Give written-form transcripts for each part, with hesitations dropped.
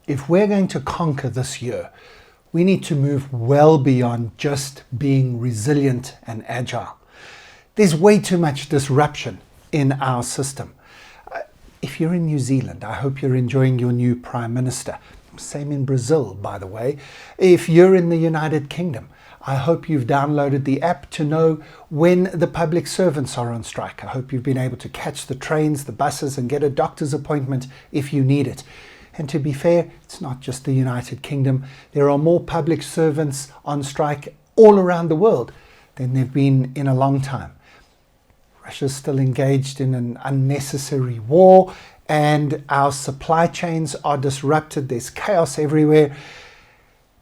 if we're going to conquer this year, we need to move well beyond just being resilient and agile. There's way too much disruption in our system. If you're in New Zealand, I hope you're enjoying your new Prime Minister. Same in Brazil, by the way. If you're in the United Kingdom, I hope you've downloaded the app to know when the public servants are on strike. I hope you've been able to catch the trains, the buses, and get a doctor's appointment if you need it. And to be fair, it's not just the United Kingdom. There are more public servants on strike all around the world than there've been in a long time. Russia's still engaged in an unnecessary war, and our supply chains are disrupted. There's chaos everywhere.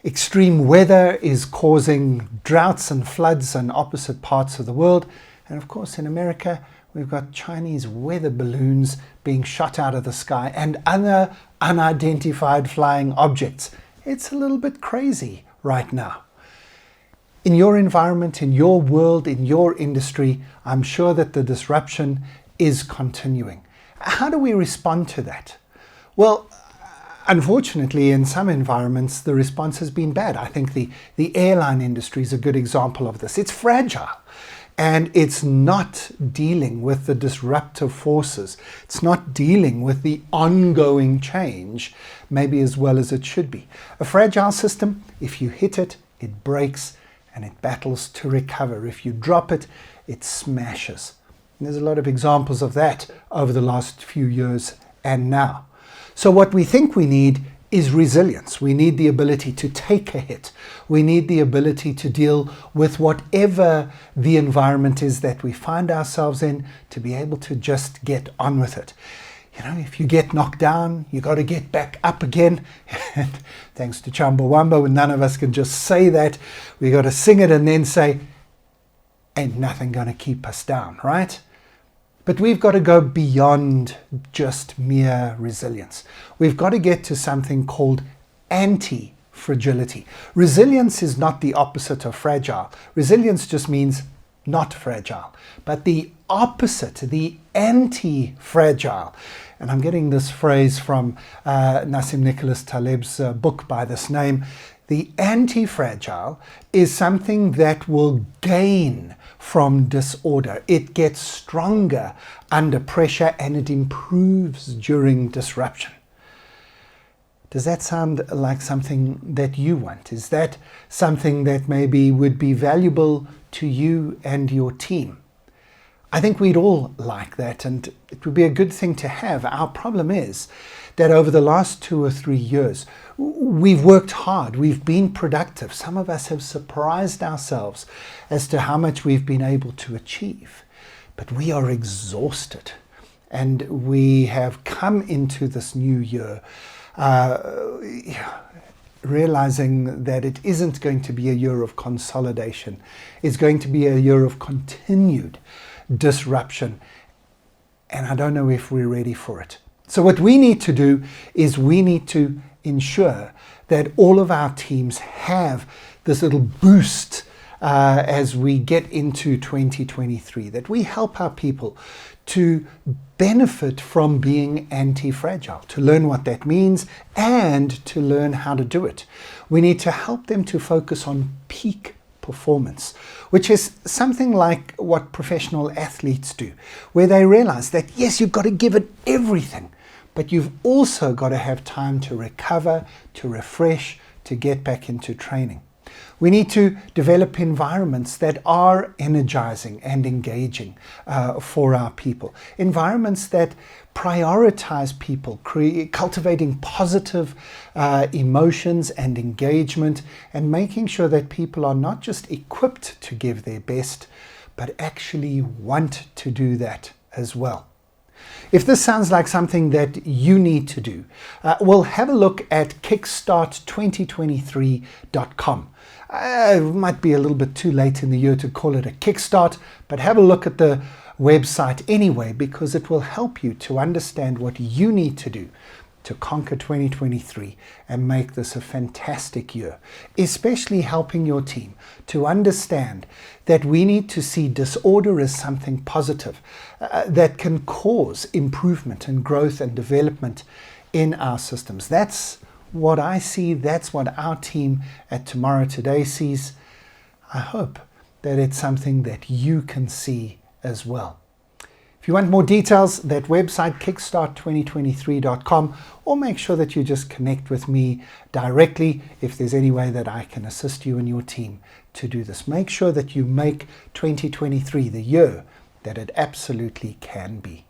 Extreme weather is causing droughts and floods in opposite parts of the world. And of course, in America, we've got Chinese weather balloons being shot out of the sky and other unidentified flying objects. It's a little bit crazy right now. In your environment, in your world, in your industry, I'm sure that the disruption is continuing. How do we respond to that? Well, unfortunately, in some environments, the response has been bad. I think the airline industry is a good example of this. It's fragile, and it's not dealing with the disruptive forces. It's not dealing with the ongoing change, maybe as well as it should be. A fragile system, if you hit it, it breaks, and it battles to recover. If you drop it, it smashes. And there's a lot of examples of that over the last few years and now. So what we think we need is resilience. We need the ability to take a hit. We need the ability to deal with whatever the environment is that we find ourselves in, to be able to just get on with it. You know, if you get knocked down, you got to get back up again. And thanks to Chumbawamba, none of us can just say that. We got to sing it and then say, ain't nothing going to keep us down, right? But we've got to go beyond just mere resilience. We've got to get to something called anti-fragility. Resilience is not the opposite of fragile. Resilience just means not fragile. But the opposite, the anti-fragile, and I'm getting this phrase from Nassim Nicholas Taleb's book by this name, the anti-fragile is something that will gain from disorder. It gets stronger under pressure and it improves during disruption. Does that sound like something that you want? Is that something that maybe would be valuable to you and your team? I think we'd all like that, and it would be a good thing to have. Our problem is that over the last 2 or 3 years, we've worked hard, we've been productive. Some of us have surprised ourselves as to how much we've been able to achieve. But we are exhausted, and we have come into this new year realizing that it isn't going to be a year of consolidation. It's going to be a year of continued disruption, and I don't know if we're ready for it. So what we need to do is we need to ensure that all of our teams have this little boost as we get into 2023, that we help our people to benefit from being anti-fragile, to learn what that means and to learn how to do it. We need to help them to focus on peak performance, which is something like what professional athletes do, where they realize that yes, you've got to give it everything, but you've also got to have time to recover, to refresh, to get back into training. We need to develop environments that are energizing and engaging for our people. Environments that prioritize people, cultivating positive emotions and engagement, and making sure that people are not just equipped to give their best, but actually want to do that as well. If this sounds like something that you need to do, well, have a look at kickstart2023.com. It might be a little bit too late in the year to call it a kickstart, but have a look at the website anyway, because it will help you to understand what you need to do to conquer 2023 and make this a fantastic year, especially helping your team to understand that we need to see disorder as something positive that can cause improvement and growth and development in our systems. That's what I see. That's what our team at Tomorrow Today sees. I hope that it's something that you can see as well. If you want more details, that website, kickstart2023.com, or make sure that you just connect with me directly if there's any way that I can assist you and your team to do this. Make sure that you make 2023 the year that it absolutely can be.